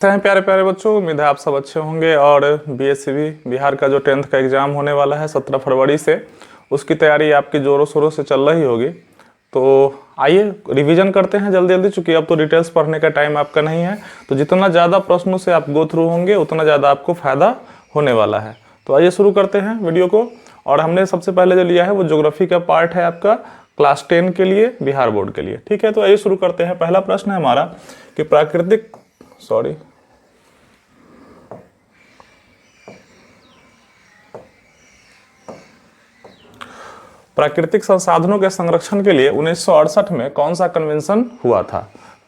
हैं प्यारे प्यारे बच्चों, उम्मीद है आप सब अच्छे होंगे। और बीएससीबी बिहार का जो 10th का एग्ज़ाम होने वाला है 17 फरवरी से, उसकी तैयारी आपकी ज़ोरों शोरों से चल रही होगी। तो आइए रिवीजन करते हैं जल्दी जल्दी, चूँकि अब तो डिटेल्स पढ़ने का टाइम आपका नहीं है। तो जितना ज़्यादा प्रश्नों से आप गो थ्रू होंगे उतना ज़्यादा आपको फ़ायदा होने वाला है। तो आइए शुरू करते हैं वीडियो को। और हमने सबसे पहले जो लिया है वो ज्योग्राफी का पार्ट है आपका क्लास 10 के लिए, बिहार बोर्ड के लिए। ठीक है, तो आइए शुरू करते हैं। पहला प्रश्न है हमारा कि प्राकृतिक संसाधनों के संरक्षण के लिए 1968 में कौन सा कन्वेंशन हुआ था?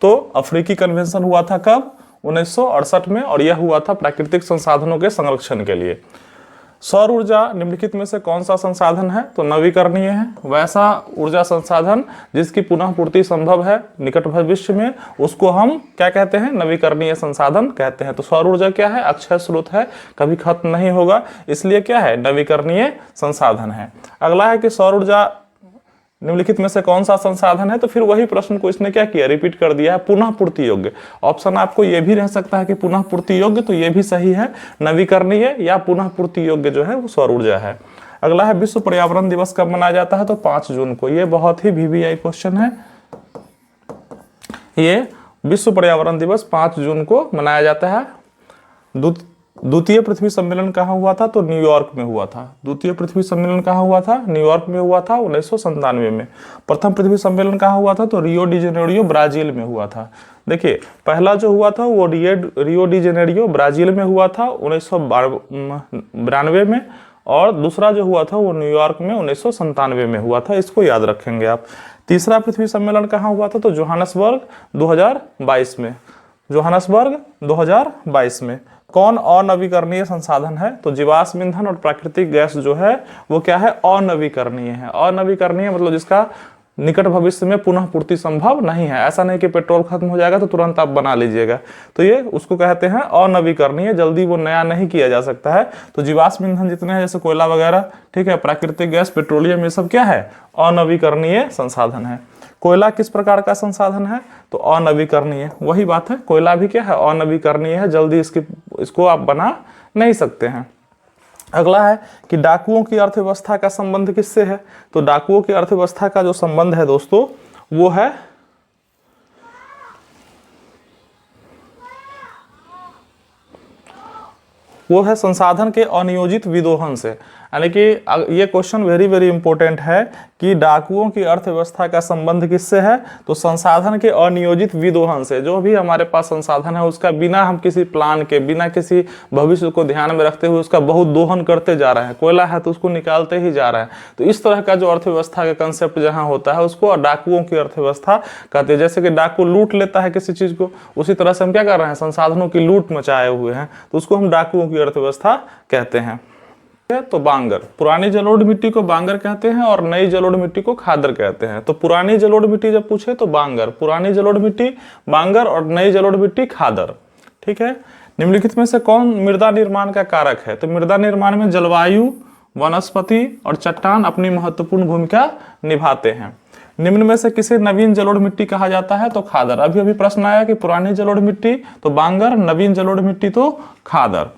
तो अफ्रीकी कन्वेंशन हुआ था कब? 1968 में, और यह हुआ था प्राकृतिक संसाधनों के संरक्षण के लिए। सौर ऊर्जा निम्नलिखित में से कौन सा संसाधन है? तो नवीकरणीय है। वैसा ऊर्जा संसाधन जिसकी पुनः पूर्ति संभव है निकट भविष्य में, उसको हम क्या कहते हैं? नवीकरणीय संसाधन कहते हैं। तो सौर ऊर्जा क्या है? अक्षय स्रोत है, कभी खत्म नहीं होगा, इसलिए क्या है? नवीकरणीय संसाधन है। अगला है कि सौर ऊर्जा निम्नलिखित में से कौन सा संसाधन है? तो फिर वही प्रश्न को इसने क्या किया? रिपीट कर दिया है, पुनः पूर्ति योग्य। ऑप्शन आपको ये भी रह सकता है कि पुनः पूर्ति योग्य, तो ये भी सही है। नवीकरणीय या पुनः पूर्ति योग्य जो है वो सौर ऊर्जा है। अगला है विश्व पर्यावरण दिवस कब मनाया जाता है? तो 5 जून को। ये बहुत ही VVI क्वेश्चन है। ये विश्व पर्यावरण दिवस 5 जून को मनाया जाता है। द्वितीय पृथ्वी सम्मेलन कहाँ हुआ था? तो न्यूयॉर्क में हुआ था। द्वितीय पृथ्वी सम्मेलन कहाँ हुआ था? न्यूयॉर्क में हुआ था 1997 में। प्रथम पृथ्वी सम्मेलन कहाँ हुआ था? तो रियो डी जेनेरियो ब्राजील में हुआ था। देखिए, पहला जो हुआ था वो रियो डी जेनेरियो ब्राजील में हुआ था 1992 में, और दूसरा जो हुआ था वो न्यूयॉर्क में 1997 में हुआ था। इसको याद रखेंगे आप। तीसरा पृथ्वी सम्मेलन कहाँ हुआ था? तो जोहानसबर्ग 2022 में। जोहानसबर्ग 2022 में। कौन अनवीकरणीय संसाधन है? तो जीवाश्म ईंधन और प्राकृतिक गैस जो है वो क्या है? अनवीकरणीय है। अनवीकरणीय मतलब जिसका निकट भविष्य में पुनः पूर्ति संभव नहीं है। ऐसा नहीं कि पेट्रोल खत्म हो जाएगा तो तुरंत आप बना लीजिएगा, तो ये उसको कहते हैं अनवीकरणीय, जल्दी वो नया नहीं किया जा सकता है। तो जीवाश्म ईंधन जितने हैं जैसे कोयला वगैरह, ठीक है, प्राकृतिक गैस, पेट्रोलियम, ये सब क्या है? अनवीकरणीय संसाधन है। कोयला किस प्रकार का संसाधन है? तो अनवीकरणीय। वही बात है, कोयला भी क्या है? अनवीकरणीय है, जल्दी इसको आप बना नहीं सकते हैं। अगला है कि डाकुओं की अर्थव्यवस्था का संबंध किससे है? तो डाकुओं की अर्थव्यवस्था का जो संबंध है दोस्तों वो है संसाधन के अनियोजित विदोहन से। यानी कि ये क्वेश्चन वेरी वेरी इंपॉर्टेंट है कि डाकुओं की अर्थव्यवस्था का संबंध किससे है? तो संसाधन के अनियोजित विदोहन से। जो भी हमारे पास संसाधन है उसका बिना हम किसी प्लान के, बिना किसी भविष्य को ध्यान में रखते हुए उसका बहुत दोहन करते जा रहे हैं। कोयला है तो उसको निकालते ही जा रहे हैं। तो इस तरह का जो अर्थव्यवस्था का कंसेप्ट जहाँ होता है उसको डाकुओं की अर्थव्यवस्था कहते हैं। जैसे कि डाकू लूट लेता है किसी चीज को, उसी तरह से हम क्या कर रहे हैं? संसाधनों की लूट मचाए हुए हैं, तो उसको हम डाकुओं की अर्थव्यवस्था कहते हैं। तो बांगर, पुरानी जलोढ़ मिट्टी को बांगर कहते हैं और नई जलोढ़ मिट्टी को खादर कहते हैं। तो पुरानी जलोढ़ मिट्टी जब पूछे तो बांगर, पुरानी जलोढ़ मिट्टी बांगर और नई जलोढ़ मिट्टी खादर। ठीक है। निम्नलिखित में से कौन मृदा निर्माण का कारक है? तो मृदा निर्माण में जलवायु, वनस्पति और चट्टान अपनी महत्वपूर्ण भूमिका निभाते हैं। निम्न में से किसे नवीन जलोढ़ मिट्टी कहा जाता है? तो खादर। अभी अभी प्रश्न आया कि पुरानी जलोढ़ मिट्टी तो बांगर, नवीन जलोढ़ मिट्टी तो खादर।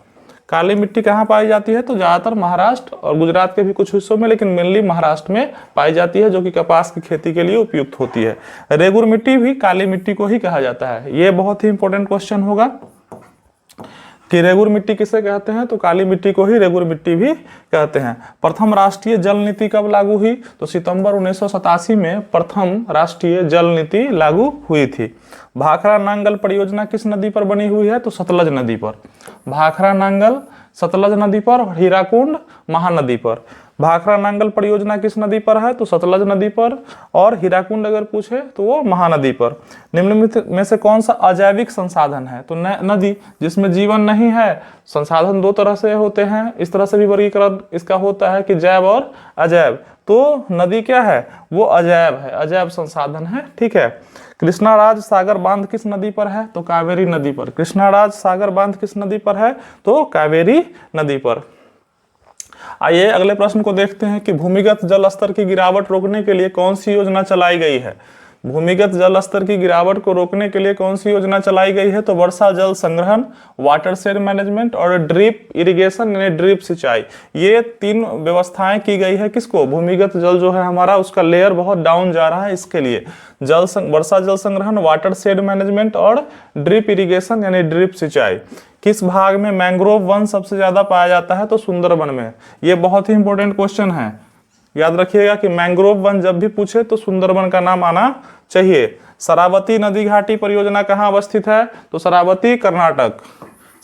काली मिट्टी कहाँ पाई जाती है? तो ज्यादातर महाराष्ट्र और गुजरात के भी कुछ हिस्सों में, लेकिन मेनली महाराष्ट्र में पाई जाती है, जो कि कपास की खेती के लिए उपयुक्त होती है। रेगुर मिट्टी भी काली मिट्टी को ही कहा जाता है। ये बहुत ही इंपॉर्टेंट क्वेश्चन होगा कि रेगुर मिट्टी किसे कहते हैं? तो काली मिट्टी को ही रेगुर मिट्टी भी कहते हैं। प्रथम राष्ट्रीय जल नीति कब लागू हुई? तो सितंबर 1987 में प्रथम राष्ट्रीय जल नीति लागू हुई थी। भाखड़ा नांगल परियोजना किस नदी पर बनी हुई है? तो सतलज नदी पर। भाखड़ा नांगल सतलज नदी पर और हीराकुंड महानदी पर। भाखड़ा नांगल परियोजना किस नदी पर है? तो सतलज नदी पर, और हीराकुंड अगर पूछे तो वो महानदी पर। निम्न में से कौन सा अजैविक संसाधन है? तो नदी जिसमें जीवन नहीं है। संसाधन दो तरह से होते हैं, इस तरह से भी वर्गीकरण इसका होता है कि जैव और अजैव। तो नदी क्या है? वो अजैव है, अजैव संसाधन है। ठीक है। कृष्णाराज सागर बांध किस नदी पर है? तो कावेरी नदी पर। कृष्णाराज सागर बांध किस नदी पर है? तो कावेरी नदी पर। आइए अगले प्रश्न को देखते हैं कि भूमिगत जल स्तर की गिरावट रोकने के लिए कौन सी योजना चलाई गई है? भूमिगत जल स्तर की गिरावट को रोकने के लिए कौन सी योजना चलाई गई है? तो वर्षा जल संग्रहण, वाटर शेड मैनेजमेंट और ड्रिप इरिगेशन यानी ड्रिप सिंचाई, ये 3 व्यवस्थाएं की गई है। किसको? भूमिगत जल जो है हमारा उसका लेयर बहुत डाउन जा रहा है, इसके लिए वर्षा जल संग्रहण, वाटर शेड मैनेजमेंट और ड्रिप इरिगेशन यानी ड्रिप सिंचाई। किस भाग में मैंग्रोव वन सबसे ज्यादा पाया जाता है? तो सुंदरबन में। ये बहुत ही इंपॉर्टेंट क्वेश्चन है, याद रखिएगा कि मैंग्रोव वन जब भी पूछे तो सुंदरबन का नाम आना चाहिए। शरावती नदी घाटी परियोजना कहाँ अवस्थित है? तो शरावती कर्नाटक।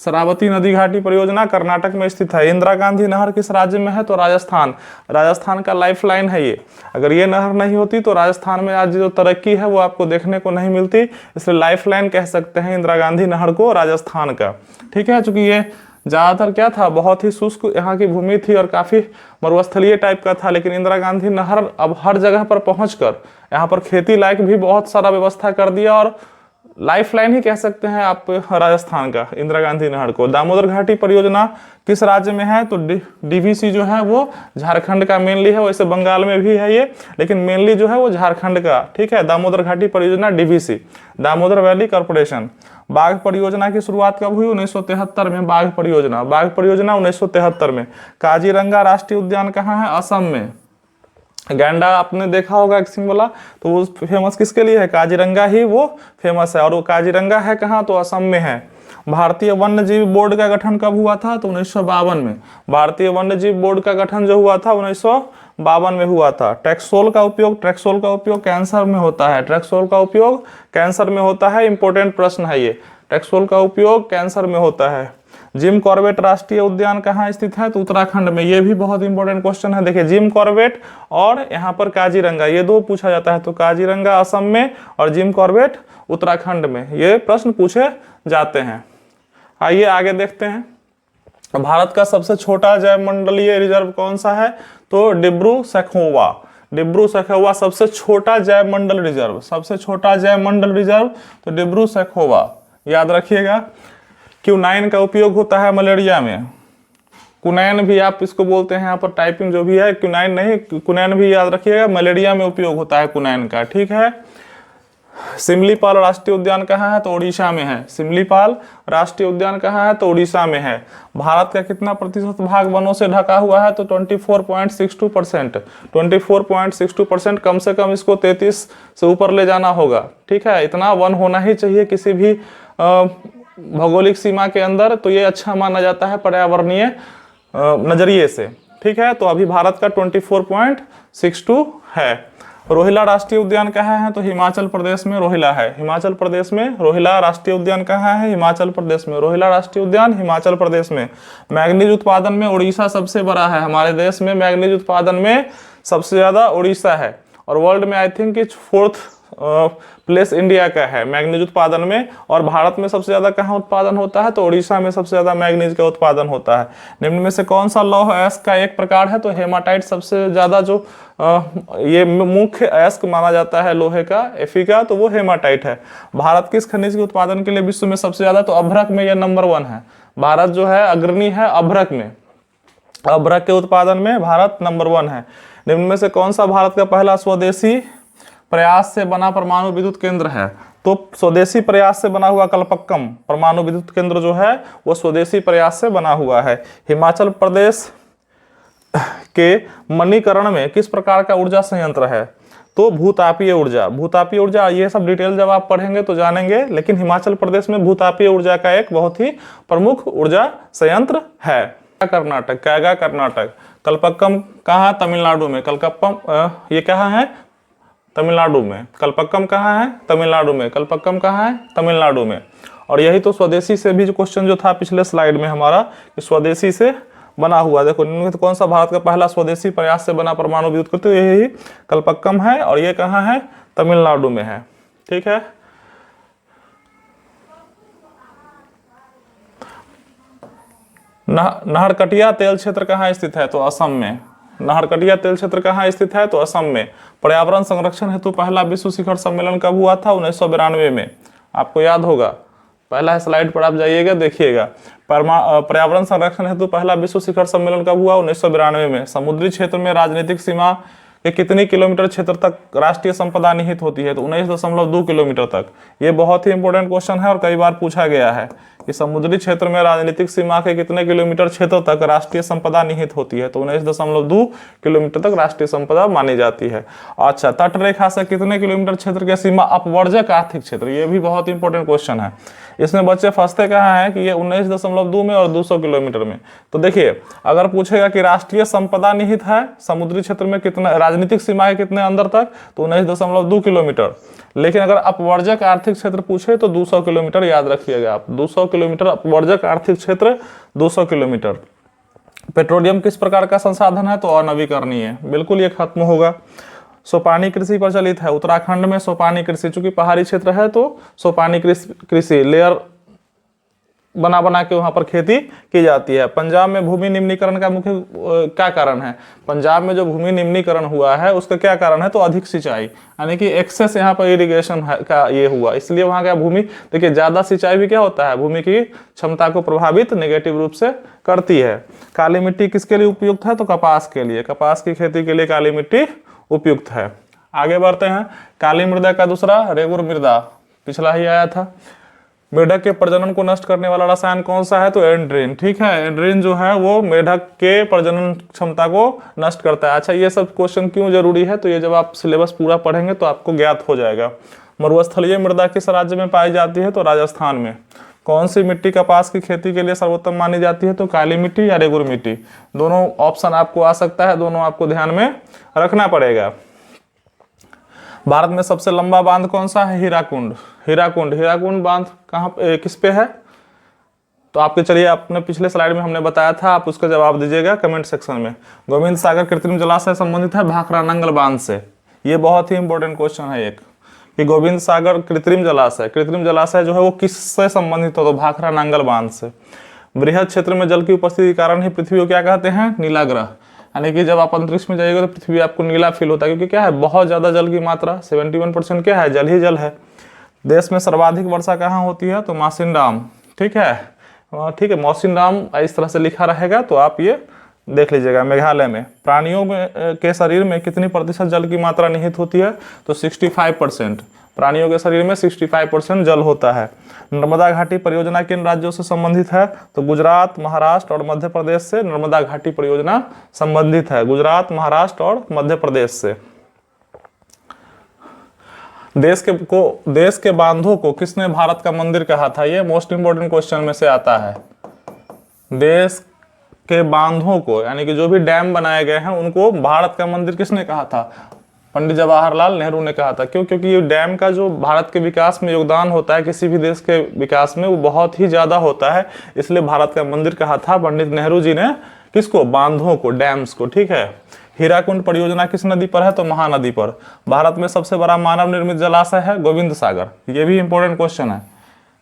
शरावती नदी घाटी परियोजना कर्नाटक में स्थित है। इंदिरा गांधी नहर किस राज्य में है? तो राजस्थान। राजस्थान का लाइफलाइन है ये। अगर ये नहर नहीं होती तो राजस्थान में आज जो तरक्की है वो आपको देखने को नहीं मिलती, इसलिए लाइफलाइन कह सकते हैं इंदिरा गांधी नहर को राजस्थान का। ठीक है, चूंकि ये ज्यादातर क्या था, बहुत ही शुष्क यहाँ की भूमि थी और काफी मरुस्थलीय टाइप का था, लेकिन इंदिरा गांधी नहर अब हर जगह पर पहुंचकर यहाँ पर खेती लायक भी बहुत सारा व्यवस्था कर दिया और लाइफलाइन ही कह सकते हैं आप राजस्थान का इंदिरा गांधी नहर को। दामोदर घाटी परियोजना किस राज्य में है? तो डीवीसी जो है वो झारखंड का मेनली है, वैसे बंगाल में भी है ये, लेकिन मेनली जो है वो झारखंड का। ठीक है, दामोदर घाटी परियोजना डीवीसी, दामोदर वैली कॉर्पोरेशन। बाघ परियोजना की शुरुआत कब हुई? 1973 में बाघ परियोजना 1973 में। काजीरंगा राष्ट्रीय उद्यान कहाँ है? असम में। गैंडा आपने देखा होगा एक्सिंग वाला, तो वो फेमस किसके लिए है? काजीरंगा ही वो फेमस है, और वो काजीरंगा है कहाँ? तो असम में है। भारतीय वन्य जीव बोर्ड का गठन कब हुआ था? तो 1952 में। भारतीय वन्य जीव बोर्ड का गठन जो हुआ था 1952 में हुआ था। ट्रैक्सोल का उपयोग कैंसर में होता है। ट्रैक्सोल का उपयोग कैंसर में होता है, इंपॉर्टेंट प्रश्न है ये। ट्रैक्सोल का उपयोग कैंसर में होता है। जिम कॉर्बेट राष्ट्रीय उद्यान कहाँ स्थित है? तो उत्तराखंड में। ये भी बहुत इंपॉर्टेंट क्वेश्चन है। देखिए, जिम कॉर्बेट और यहाँ पर काजीरंगा, ये 2 पूछा जाता है, तो काजीरंगा असम में और जिम कॉर्बेट उत्तराखंड में, ये प्रश्न पूछे जाते हैं। आइए आगे देखते हैं। भारत का सबसे छोटा जैवमंडलीय रिजर्व कौन सा है? तो डिब्रू सैखोवा। डिब्रू सैखोवा सबसे छोटा जैवमंडल रिजर्व, सबसे छोटा जैवमंडल रिजर्व तो डिब्रू सैखोवा, याद रखिएगा। क्यूनाइन का उपयोग होता है मलेरिया में। कुनैन भी आप इसको बोलते हैं, यहाँ पर टाइपिंग जो भी है क्यूनाइन नहीं, कुनैन भी याद रखिएगा, मलेरिया में उपयोग होता है कुनैन का। ठीक है। सिमलीपाल राष्ट्रीय उद्यान कहाँ है? तो उड़ीसा में है। सिमलीपाल राष्ट्रीय उद्यान कहाँ है? तो उड़ीसा में है। भारत का कितना प्रतिशत भाग वनों से ढका हुआ है? तो 24.62%। 24.62%, कम से कम इसको 33 से ऊपर ले जाना होगा। ठीक है, इतना वन होना ही चाहिए किसी भी भौगोलिक सीमा के अंदर, तो ये अच्छा माना जाता है पर्यावरणीय नजरिए से। ठीक है, तो अभी भारत का 24.62 है। रोहिला राष्ट्रीय उद्यान कहाँ है? तो हिमाचल प्रदेश में रोहिला है। हिमाचल प्रदेश में रोहिला राष्ट्रीय उद्यान कहाँ है? हिमाचल प्रदेश में। रोहिला राष्ट्रीय उद्यान हिमाचल प्रदेश में। मैग्नीज उत्पादन में उड़ीसा सबसे बड़ा है। हमारे देश में मैग्नीज उत्पादन में सबसे ज्यादा उड़ीसा है, और वर्ल्ड में I think 4th place India का है मैग्नीज उत्पादन में। और भारत में सबसे ज्यादा कहाँ उत्पादन होता है? तो उड़ीसा में सबसे ज्यादा मैग्नीज का उत्पादन होता है। निम्न में से कौन सा लौह अयस्क का एक प्रकार है? तो हेमाटाइट सबसे ज्यादा जो ये मुख्य अयस्क माना जाता है लोहे का, एफी का, तो वो हेमाटाइट है। भारत किस खनिज के उत्पादन के लिए विश्व में सबसे ज्यादा? तो अभ्रक में यह नंबर 1 है। भारत जो है अग्रणी है अभ्रक में। अभ्रक के उत्पादन में भारत नंबर 1 है। निम्न में से कौन सा भारत का पहला स्वदेशी प्रयास से बना परमाणु विद्युत केंद्र है? तो स्वदेशी प्रयास से बना हुआ कल्पक्कम परमाणु विद्युत केंद्र जो है वो स्वदेशी प्रयास से बना हुआ है। हिमाचल प्रदेश के मणिकरण में किस प्रकार का ऊर्जा संयंत्र है? तो भूतापीय ऊर्जा। भूतापीय ऊर्जा, ये सब डिटेल जब आप पढ़ेंगे तो जानेंगे, लेकिन हिमाचल प्रदेश में भूतापीय ऊर्जा का एक बहुत ही प्रमुख ऊर्जा संयंत्र है। कर्नाटक, कैगा कर्नाटक। कल्पक्कम कहाँ? तमिलनाडु में। कल्पक्कम ये कहाँ है? तमिलनाडु में। कल्पक्कम कहाँ है? तमिलनाडु में। कल्पक्कम कहाँ है? तमिलनाडु में। और यही तो स्वदेशी से भी जो क्वेश्चन जो था पिछले स्लाइड में हमारा, कि स्वदेशी से बना हुआ, देखो तो कौन सा भारत का पहला स्वदेशी प्रयास से बना परमाणु विद्युत केंद्र? यही कल्पक्कम है, और ये कहाँ है? तमिलनाडु में है। ठीक है। नहरकटिया तेल क्षेत्र कहाँ स्थित है? तो असम में। नहरकटिया तेल क्षेत्र कहाँ स्थित है? तो असम में। पर्यावरण संरक्षण हेतु पहला विश्व शिखर सम्मेलन कब हुआ था? 1992 में। आपको याद होगा, पहला स्लाइड पर आप जाइएगा, देखिएगा। पर्यावरण संरक्षण हेतु पहला विश्व शिखर सम्मेलन कब हुआ? 1992 में। समुद्री क्षेत्र में राजनीतिक सीमा कि कितनी किलोमीटर क्षेत्र तक राष्ट्रीय संपदा निहित होती है, तो 19.2 किलोमीटर तक। ये बहुत ही इंपॉर्टेंट क्वेश्चन है और कई बार पूछा गया है कि समुद्री क्षेत्र में राजनीतिक सीमा के कितने किलोमीटर क्षेत्र तक राष्ट्रीय संपदा निहित होती है, तो 19.2 किलोमीटर तक राष्ट्रीय संपदा मानी जाती है। अच्छा, तट रेखा से कितने किलोमीटर क्षेत्र की सीमा अपवर्जक आर्थिक क्षेत्र, ये भी बहुत इंपॉर्टेंट क्वेश्चन है। इसमें बच्चे फंसते कहाँ हैं कि ये 19.2 में और 200 किलोमीटर में। तो देखिए, अगर पूछेगा कि राष्ट्रीय संपदा निहित है समुद्री क्षेत्र में कितना, राजनीतिक सीमा है कितने अंदर तक, तो 19.2 किलोमीटर। लेकिन अगर अपवर्जक आर्थिक क्षेत्र पूछे तो 200 किलोमीटर याद रखिएगा आप, 200 किलोमीटर अपवर्जक आर्थिक क्षेत्र, 200 किलोमीटर। पेट्रोलियम किस प्रकार का संसाधन है, तो अनवीकरणीय है, बिल्कुल ये खत्म होगा। सोपानी कृषि प्रचलित है उत्तराखंड में, सोपानी कृषि, चूंकि पहाड़ी क्षेत्र है तो सोपानी कृषि लेयर बना बना के वहां पर खेती की जाती है। पंजाब में भूमि निम्नीकरण का मुख्य क्या कारण है, पंजाब में जो भूमि निम्नीकरण हुआ है उसका क्या कारण है, तो अधिक सिंचाई, यानी कि एक्सेस यहाँ पर इरिगेशन का ये हुआ, इसलिए वहां का भूमि, देखिए ज्यादा सिंचाई भी क्या होता है, भूमि की क्षमता को प्रभावित नेगेटिव रूप से करती है। काली मिट्टी किसके लिए उपयुक्त है, तो कपास के लिए, कपास की खेती के लिए काली मिट्टी उपयुक्त है। आगे बढ़ते हैं, काली मृदा का दूसरा रेगुर मृदा, पिछला ही आया था। मेढक के प्रजनन को नष्ट करने वाला रसायन कौन सा है, तो एंड्रीन, ठीक है। एंड्रीन जो है वो मेढक के प्रजनन क्षमता को नष्ट करता है। अच्छा, ये सब क्वेश्चन क्यों जरूरी है, तो ये जब आप सिलेबस पूरा पढ़ेंगे तो आपको ज्ञात हो जाएगा। मरुस्थलीय मृदा किस राज्य में पाई जाती है, तो राजस्थान में। कौन सी मिट्टी कपास की खेती के लिए सर्वोत्तम मानी जाती है, तो काली मिट्टी या रेगुर मिट्टी, दोनों ऑप्शन आपको आ सकता है, दोनों आपको ध्यान में रखना पड़ेगा। भारत में सबसे लंबा बांध कौन सा है, हीराकुंड। हीराकुंड बांध कहाँ, किस पे है, तो आपके, चलिए अपने पिछले स्लाइड में हमने बताया था, आप उसका जवाब दीजिएगा कमेंट सेक्शन में। गोविंद सागर कृत्रिम जलाशय संबंधित है भाखड़ा नंगल बांध से, ये बहुत ही इंपॉर्टेंट क्वेश्चन है एक, कि गोविंद सागर कृत्रिम जलाशय जो है वो किससे संबंधित हो, तो भाखड़ा नांगल बांध से। बृहद क्षेत्र में जल की उपस्थिति के कारण ही पृथ्वी को क्या कहते हैं, नीला ग्रह, यानी कि जब आप अंतरिक्ष में जाइएगा तो पृथ्वी आपको नीला फील होता है, क्योंकि क्या है, बहुत ज्यादा जल की मात्रा, 71% क्या है, जल ही जल है। देश में सर्वाधिक वर्षा कहाँ होती है, तो मौसिनराम, ठीक है, मौसिनराम इस तरह से लिखा रहेगा, तो आप ये देख लीजिएगा। मेघालय में प्राणियों में के शरीर में कितनी प्रतिशत जल की मात्रा निहित होती है, तो 65%, प्राणियों के शरीर में 65% जल होता है। नर्मदा घाटी परियोजना किन राज्यों से संबंधित है, तो गुजरात, महाराष्ट्र और मध्य प्रदेश से नर्मदा घाटी परियोजना संबंधित है, गुजरात, महाराष्ट्र और मध्य प्रदेश से। देश के बांधों को किसने भारत का मंदिर कहा था, ये मोस्ट इंपोर्टेंट क्वेश्चन में से आता है। देश के बांधों को, यानी कि जो भी डैम बनाए गए हैं उनको भारत का मंदिर किसने कहा था, पंडित जवाहरलाल नेहरू ने कहा था। क्यों, क्योंकि ये डैम का जो भारत के विकास में योगदान होता है, किसी भी देश के विकास में, वो बहुत ही ज्यादा होता है, इसलिए भारत का मंदिर कहा था पंडित नेहरू जी ने, किसको, बांधों को, डैम्स को, ठीक है। हीराकुंड परियोजना किस नदी पर है, तो महानदी पर। भारत में सबसे बड़ा मानव निर्मित जलाशय है गोविंद सागर, ये भी इंपॉर्टेंट क्वेश्चन है।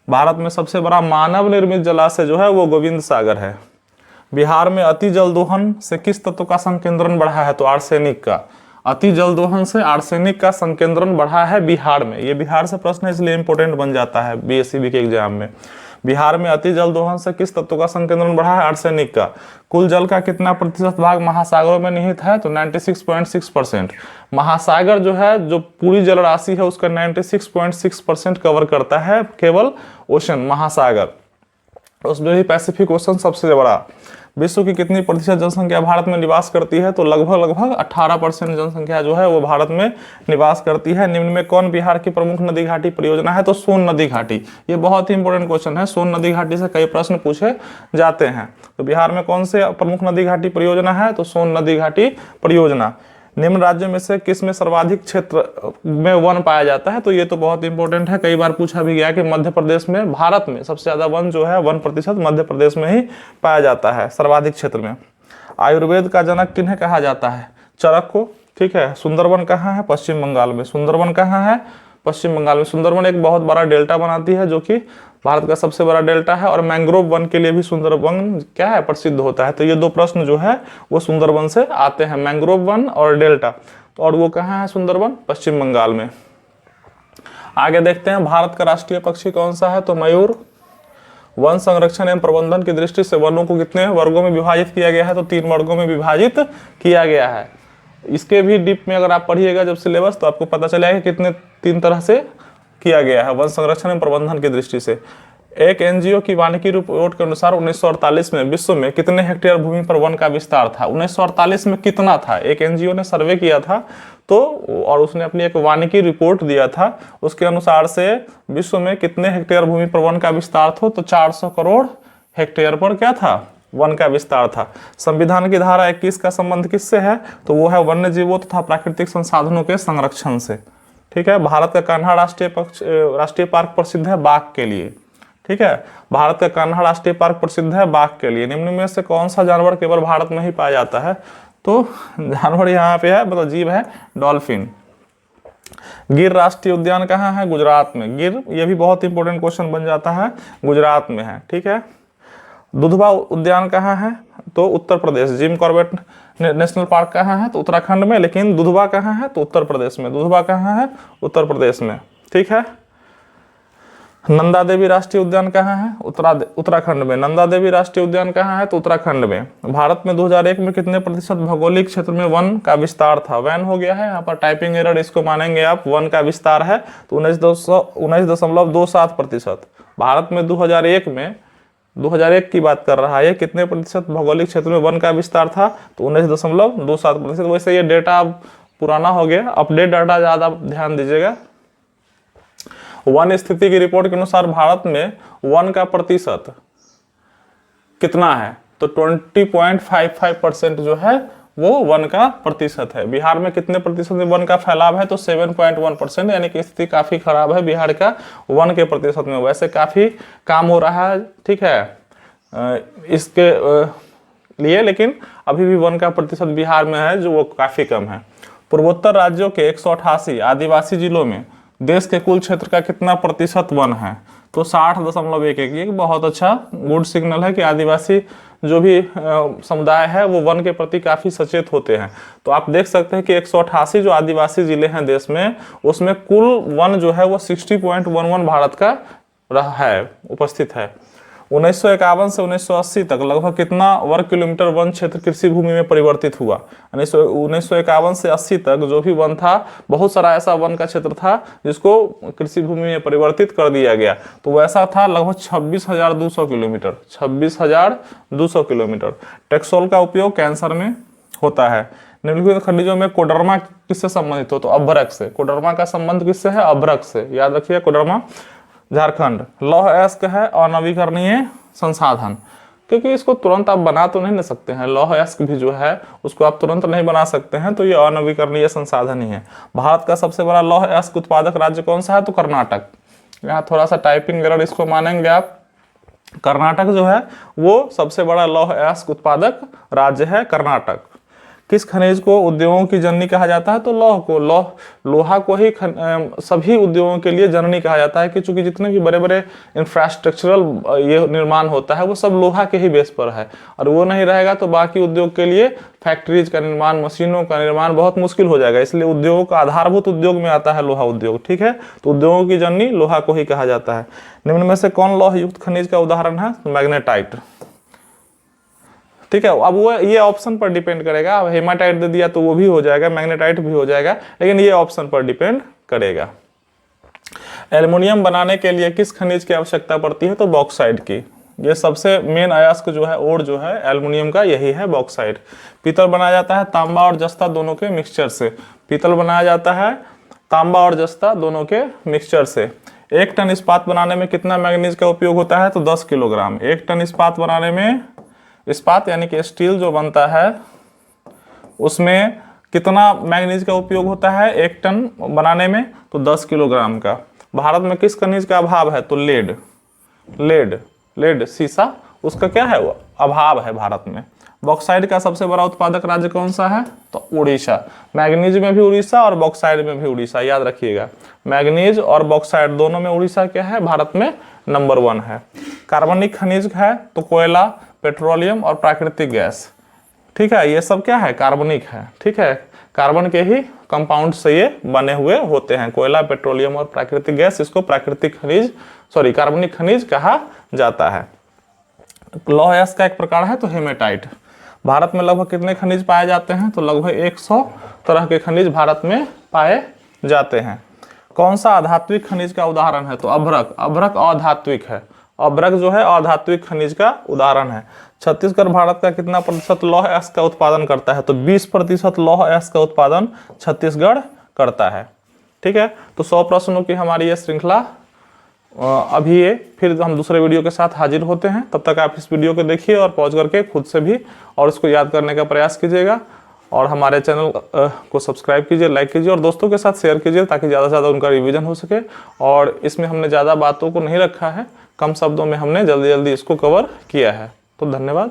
भारत में सबसे बड़ा मानव निर्मित जलाशय जो है वो गोविंद सागर है। बिहार में अति जल दोहन से किस तत्व का संकेंद्रण बढ़ा है, तो आर्सेनिक का। अति जल दोहन से आर्सेनिक का संकेंद्रण बढ़ा है बिहार में, ये बिहार से प्रश्न है इसलिए इंपॉर्टेंट बन जाता है बीएससीबी के एग्जाम में। बिहार में अति जल दोहन से किस तत्व का संकेंद्रण बढ़ा है, आर्सेनिक का। कुल जल का कितना प्रतिशत भाग महासागरों में निहित है, तो 96.6%। महासागर जो है, जो पूरी जल राशि है उसका 96.6% कवर करता है केवल ओशन, महासागर। उसमें भी पैसिफिक ओशन सबसे बड़ा। विश्व की कितनी प्रतिशत जनसंख्या भारत में निवास करती है, तो लगभग 18% जनसंख्या जो है वो भारत में निवास करती है। निम्न में कौन बिहार की प्रमुख नदी घाटी परियोजना है, तो सोन नदी घाटी। ये बहुत ही इंपॉर्टेंट क्वेश्चन है, सोन नदी घाटी से कई प्रश्न पूछे जाते हैं। तो बिहार में कौन से प्रमुख नदी घाटी परियोजना है, तो सोन नदी घाटी परियोजना। निम्न राज्यों में से किस में सर्वाधिक क्षेत्र में वन पाया जाता है, तो ये तो बहुत इंपॉर्टेंट है, कई बार पूछा भी गया कि मध्य प्रदेश में, भारत में सबसे ज्यादा वन जो है 1% मध्य प्रदेश में ही पाया जाता है सर्वाधिक क्षेत्र में। आयुर्वेद का जनक किन्हें कहा जाता है, चरक को, ठीक है। सुंदरवन कहाँ है, पश्चिम बंगाल में। सुंदरवन कहाँ है, पश्चिम बंगाल में। सुंदरवन एक बहुत बड़ा डेल्टा बनाती है जो कि भारत का सबसे बड़ा डेल्टा है, और मैंग्रोव वन के लिए भी सुंदरवन क्या है, प्रसिद्ध होता है। तो ये दो प्रश्न जो है वो सुंदरवन से आते हैं, मैंग्रोव वन और डेल्टा। और वो कहाँ है सुंदरवन, पश्चिम बंगाल में। आगे देखते हैं, भारत का राष्ट्रीय पक्षी कौन सा है, तो मयूर। वन संरक्षण एवं प्रबंधन की दृष्टि से वनों को कितने वर्गों में विभाजित किया गया है, तो 3 वर्गों में विभाजित किया गया है। इसके भी डीप में अगर आप पढ़िएगा जब सिलेबस, तो आपको पता चलेगा कि कितने 3 तरह से किया गया है वन संरक्षण एवं प्रबंधन की दृष्टि से। एक एनजीओ की वानिकी रिपोर्ट के अनुसार 1948 में विश्व में कितने हेक्टेयर भूमि पर वन का विस्तार था। 1948 में कितना था, एक एनजीओ ने सर्वे किया था तो, और उसने अपनी एक वानिकी रिपोर्ट दिया था, उसके अनुसार से विश्व में कितने हेक्टेयर भूमि पर वन का विस्तार था, तो 400 करोड़ हेक्टेयर पर क्या था, वन का विस्तार था। संविधान की धारा 21 का संबंध किससे है, तो वो है वन्य जीवों तथा प्राकृतिक संसाधनों के संरक्षण से। ठीक है, भारत का कान्हा राष्ट्रीय पार्क प्रसिद्ध है बाघ के लिए। ठीक है, भारत का कान्हा राष्ट्रीय पार्क प्रसिद्ध है बाघ के लिए। निम्न में से कौन सा जानवर केवल भारत में ही पाया जाता है, तो जानवर यहाँ पे है, मतलब जीव है डॉल्फिन। गिर राष्ट्रीय उद्यान कहाँ है, गुजरात में। गिर, ये भी बहुत इंपॉर्टेंट क्वेश्चन बन जाता है, गुजरात में है। ठीक है, दुधवा उद्यान कहाँ है, तो Uttar Pradesh. Jim Corbett national park कहाँ है, तो उत्तराखंड में, लेकिन दुधवा कहाँ है, तो उत्तर प्रदेश में। दुधवा कहाँ है, उत्तर प्रदेश में। ठीक है, नंदा देवी राष्ट्रीय उद्यान कहाँ है, उत्तराखंड में। नंदा देवी राष्ट्रीय उद्यान कहाँ है, तो उत्तराखंड में। भारत में 2001 में कितने प्रतिशत भौगोलिक क्षेत्र में वन का विस्तार था, वैन हो गया है यहाँ पर टाइपिंग एरर, इसको मानेंगे आप। वन का विस्तार है तो 19.27%। भारत में 2001 की बात कर रहा है, कितने प्रतिशत भौगोलिक क्षेत्र में वन का विस्तार था, तो 19.27%। वैसे ये डेटा पुराना हो गया, अपडेट डाटा ज्यादा ध्यान दीजिएगा। वन स्थिति की रिपोर्ट के अनुसार भारत में वन का प्रतिशत कितना है, तो 20.55% जो है वो वन का प्रतिशत है। बिहार में कितने प्रतिशत में वन का फैलाव है, तो 7.1%, यानी कि स्थिति काफी खराब है बिहार का वन के प्रतिशत में। वैसे काफी काम हो रहा है, ठीक है, इसके लिए, लेकिन अभी भी वन का प्रतिशत बिहार में है जो वो काफी कम है। पूर्वोत्तर राज्यों के 188 आदिवासी जिलों में देश के कुल क्षेत्र का कितना प्रतिशत वन है, तो 60.11। ये बहुत अच्छा गुड सिग्नल है कि आदिवासी जो भी समुदाय है वो वन के प्रति काफी सचेत होते हैं। तो आप देख सकते हैं कि 188 जो आदिवासी जिले हैं देश में, उसमें कुल वन जो है वो 60.11 भारत का रहा है, उपस्थित है। 1951 से 1980 तक लगभग कितना वर्ग किलोमीटर वन क्षेत्र कृषि भूमि में परिवर्तित हुआ। 1951 से 80 तक जो भी वन था, बहुत सारा ऐसा वन का क्षेत्र था जिसको कृषि भूमि में परिवर्तित कर दिया गया। तो वैसा था लगभग 26,200 किलोमीटर, 26,200 किलोमीटर। टेक्सोल का उपयोग कैंसर में होता है। निम्नलिखित खनिजों में कोडरमा किससे संबंधित हो, तो अभ्रक से। कोडरमा का संबंध किससे है, अभ्रक से, याद रखिए। कोडरमा झारखंड। लौह अयस्क है अनवीकरणीय संसाधन, क्योंकि इसको तुरंत आप बना तो नहीं ले सकते हैं, लौह अयस्क भी जो है उसको आप तुरंत नहीं बना सकते हैं, तो ये अनवीकरणीय संसाधन ही है। भारत का सबसे बड़ा लौह अयस्क उत्पादक राज्य कौन सा है, तो कर्नाटक। यहाँ थोड़ा सा टाइपिंग एरर, इसको मानेंगे आप। कर्नाटक जो है वो सबसे बड़ा लौह अयस्क उत्पादक राज्य है, कर्नाटक। किस खनिज को उद्योगों की जननी कहा जाता है, तो लौह को। लोहा को ही सभी उद्योगों के लिए जननी कहा जाता है, कि चूंकि जितने भी बड़े बड़े इंफ्रास्ट्रक्चरल ये निर्माण होता है वो सब लोहा के ही बेस पर है, और वो नहीं रहेगा तो बाकी उद्योग के लिए फैक्ट्रीज का निर्माण, मशीनों का निर्माण बहुत मुश्किल हो जाएगा। इसलिए उद्योगों का आधारभूत उद्योग में आता है लोहा उद्योग। ठीक है, तो उद्योगों की जननी लोहा को ही कहा जाता है। निम्न में से कौन लौह युक्त खनिज का उदाहरण है, मैग्नेटाइट। ठीक है, अब वो ये ऑप्शन पर डिपेंड करेगा। अब हेमाटाइट दे दिया तो वो भी हो जाएगा, मैग्नेटाइट भी हो जाएगा, लेकिन ये ऑप्शन पर डिपेंड करेगा। एल्युमिनियम बनाने के लिए किस खनिज की आवश्यकता पड़ती है, तो बॉक्साइट की। ये सबसे मेन अयस्क जो है, ओर जो है एल्युमिनियम का, यही है बॉक्साइट। पीतल बनाया जाता है तांबा और जस्ता दोनों के मिक्सचर से। पीतल बनाया जाता है तांबा और जस्ता दोनों के मिक्सचर से। 1 टन इस्पात बनाने में कितना मैग्नीज का उपयोग होता है, तो 10 किलोग्राम। 1 टन इस्पात बनाने में, इस्पात यानी कि स्टील जो बनता है उसमें कितना मैग्नीज का उपयोग होता है 1 टन बनाने में, तो 10 किलोग्राम का। भारत में किस खनिज का अभाव है, तो लेड सीसा, उसका क्या है, वो अभाव है भारत में। बॉक्साइट का सबसे बड़ा उत्पादक राज्य कौन सा है, तो उड़ीसा। मैग्नीज में भी उड़ीसा और बॉक्साइट में भी उड़ीसा, याद रखिएगा। मैग्नीज और बॉक्साइट दोनों में उड़ीसा क्या है, भारत में नंबर 1 है। कार्बनिक खनिज है तो कोयला, पेट्रोलियम और प्राकृतिक गैस। ठीक है, ये सब क्या है, कार्बनिक है। ठीक है, कार्बन के ही कंपाउंड से ये बने हुए होते हैं, कोयला, पेट्रोलियम और प्राकृतिक गैस। इसको प्राकृतिक खनिज, कार्बनिक खनिज कहा जाता है। लौह अयस्क का एक प्रकार है तो हेमेटाइट। भारत में लगभग कितने खनिज पाए जाते हैं? तो लगभग 100 तरह के खनिज भारत में पाए जाते हैं। कौन सा अधात्विक खनिज का उदाहरण है? तो अभ्रक। अभ्रक अधात्विक है। अभ्रक जो है अधात्विक खनिज का उदाहरण है। छत्तीसगढ़ भारत का कितना प्रतिशत लौह अयस्क का उत्पादन करता है? तो 20% लौह अयस्क का उत्पादन छत्तीसगढ़ करता है। ठीक है, तो 100 प्रश्नों की हमारी ये श्रृंखला अभी ये फिर हम दूसरे वीडियो के साथ हाजिर होते हैं। तब तक आप इस वीडियो को देखिए और पॉज करके खुद से भी और इसको याद करने का प्रयास कीजिएगा और हमारे चैनल को सब्सक्राइब कीजिए, लाइक कीजिए और दोस्तों के साथ शेयर कीजिए ताकि ज़्यादा से ज़्यादा उनका रिवीजन हो सके। और इसमें हमने ज़्यादा बातों को नहीं रखा है, कम शब्दों में हमने जल्दी जल्दी इसको कवर किया है। तो धन्यवाद।